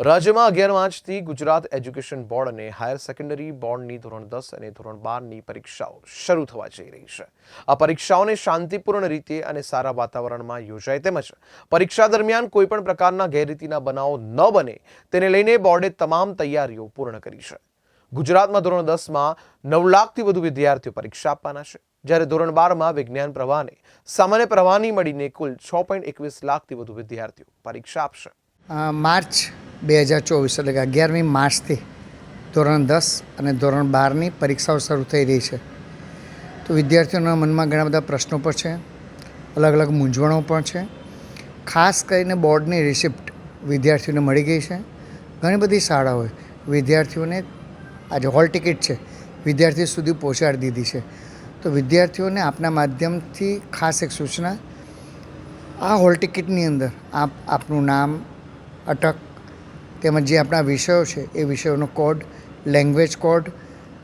રાજ્યમાં 11 માર્ચથી Gujarat education board અને હાયર સેકન્ડરી બોર્ડની ધોરણ 10 અને ધોરણ 12ની પરીક્ષાઓ શરૂ થવા જઈ રહી છે। આ પરીક્ષાઓને શાંતિપૂર્ણ રીતે અને સારા વાતાવરણમાં યોજાય તેમજ પરીક્ષા દરમિયાન કોઈપણ પ્રકારના ગેરરીતિના બનાવો ન બને તેને લઈને બોર્ડે તમામ તૈયારીઓ પૂર્ણ કરી છે। ગુજરાતમાં ધોરણ 10માં 9 લાખથી વધુ વિદ્યાર્થીઓ પરીક્ષા આપવાના છે, જ્યારે ધોરણ 12માં વિજ્ઞાન પ્રવાહને સામાન્ય પ્રવાહની મળીને કુલ 6.21 લાખથી વધુ વિદ્યાર્થીઓ પરીક્ષા આપશે। માર્ચ 2024 એટલે કે 11મી માર્ચથી ધોરણ 10 અને ધોરણ 12ની પરીક્ષાઓ શરૂ થઈ રહી છે। તો વિદ્યાર્થીઓના મનમાં ઘણા બધા પ્રશ્નો પણ છે, અલગ અલગ મૂંઝવણો પણ છે। ખાસ કરીને બોર્ડની રિસિપ્ટ વિદ્યાર્થીઓને મળી ગઈ છે। ઘણી બધી શાળાઓએ વિદ્યાર્થીઓને આજે હોલ ટિકિટ છે વિદ્યાર્થીઓ સુધી પહોંચાડી દીધી છે। તો વિદ્યાર્થીઓને આપના માધ્યમથી ખાસ એક સૂચના, આ હોલ ટિકિટની અંદર આપનું નામ, અટક તેમજ જે આપણા વિષયો છે એ વિષયોનો કોડ, લેંગ્વેજ કોડ,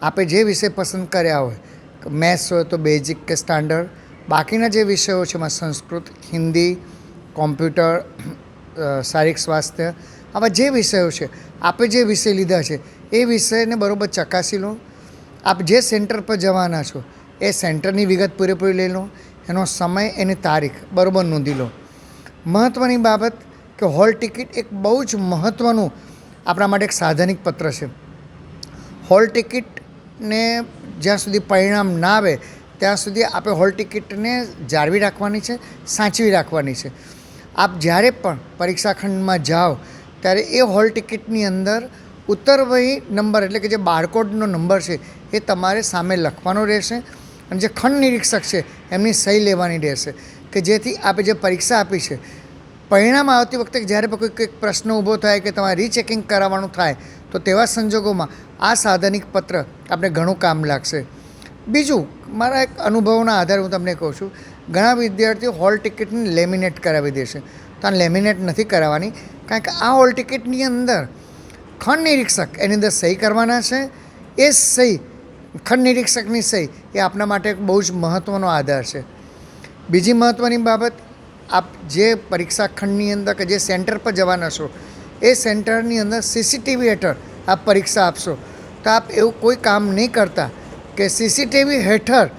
આપે જે વિષય પસંદ કર્યા હોય, મેથ્સ હોય તો બેઝિક કે સ્ટાન્ડર્ડ, બાકીના જે વિષયો છે એમાં સંસ્કૃત, હિન્દી, કોમ્પ્યુટર, શારીરિક સ્વાસ્થ્ય, આવા જે વિષયો છે આપે જે વિષય લીધા છે એ વિષયને બરાબર ચકાસી લો। આપ જે સેન્ટર પર જવાના છો એ સેન્ટરની વિગત પૂરેપૂરી લઈ લો, એનો સમય, એની તારીખ બરાબર નોંધી લો। મહત્ત્વની બાબત કે હોલ ટિકિટ એક બહુ જ મહત્ત્વનું આપણા માટે એક સાધનિક પત્ર છે। હોલ ટિકિટને જ્યાં સુધી પરિણામ ના આવે ત્યાં સુધી આપણે હોલ ટિકિટને જાળવી રાખવાની છે, સાચવી રાખવાની છે। આપ જ્યારે પણ પરીક્ષા ખંડમાં જાઓ ત્યારે એ હોલ ટિકિટની અંદર ઉત્તરવહી નંબર એટલે કે જે બારકોડનો નંબર છે એ તમારે સામે લખવાનો રહેશે અને જે ખંડ નિરીક્ષક છે એમની સહી લેવાની રહેશે કે જેથી આપણે જે પરીક્ષા આપી છે પરિણામ આવતી વખતે જ્યારે પણ કોઈક પ્રશ્ન ઊભો થાય કે તમારે રીચેકિંગ કરાવવાનું થાય તો તેવા સંજોગોમાં આ સાધનિક પત્ર આપણે ઘણું કામ લાગશે। બીજું, મારા એક અનુભવના આધારે હું તમને કહું છું, ઘણા વિદ્યાર્થીઓ હોલ ટિકિટને લેમિનેટ કરાવી દેશે, તો આ લેમિનેટ નથી કરાવવાની, કારણ કે આ હોલ ટિકિટની અંદર ખંડ નિરીક્ષક એની અંદર સહી કરવાના છે। એ સહી, ખંડ નિરીક્ષકની સહી એ આપણા માટે એક બહુ જ મહત્ત્વનો આધાર છે। બીજી મહત્ત્વની બાબત, આપ જે પરીક્ષા ખંડની અંદર કે જે સેન્ટર પર જવાના છો એ સેન્ટરની અંદર સીસીટીવી હેઠળ આપ પરીક્ષા આપશો, તો આપ એવું કોઈ કામ નહીં કરતા કે સીસીટીવી હેઠળ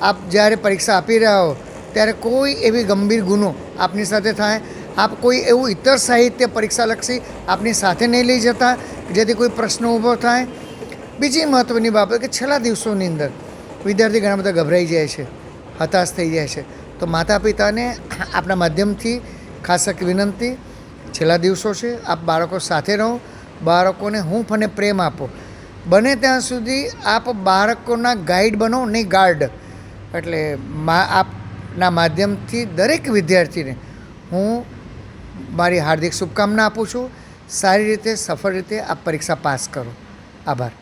આપ જ્યારે પરીક્ષા આપી રહ્યા હો ત્યારે કોઈ એવી ગંભીર ગુનો આપની સાથે થાય, આપ કોઈ એવું ઇતર સાહિત્ય પરીક્ષાલક્ષી આપની સાથે નહીં લઈ જતા જેથી કોઈ પ્રશ્ન ઊભો થાય। બીજી મહત્ત્વની બાબત કે છેલ્લા દિવસોની અંદર વિદ્યાર્થી ઘણા બધા ગભરાઈ જાય છે, હતાશ થઈ જાય છે, તો માતા પિતાને આપણા માધ્યમથી ખાસ એક વિનંતી, છેલ્લા દિવસો છે, આપ બાળકો સાથે રહો, બાળકોને હૂંફ અને પ્રેમ આપો, બને ત્યાં સુધી આપ બાળકોના ગાઈડ બનો, નહીં ગાર્ડ। એટલે આપના માધ્યમથી દરેક વિદ્યાર્થીને હું મારી હાર્દિક શુભકામના આપું છું। સારી રીતે, સફળ રીતે આપ પરીક્ષા પાસ કરો। આભાર।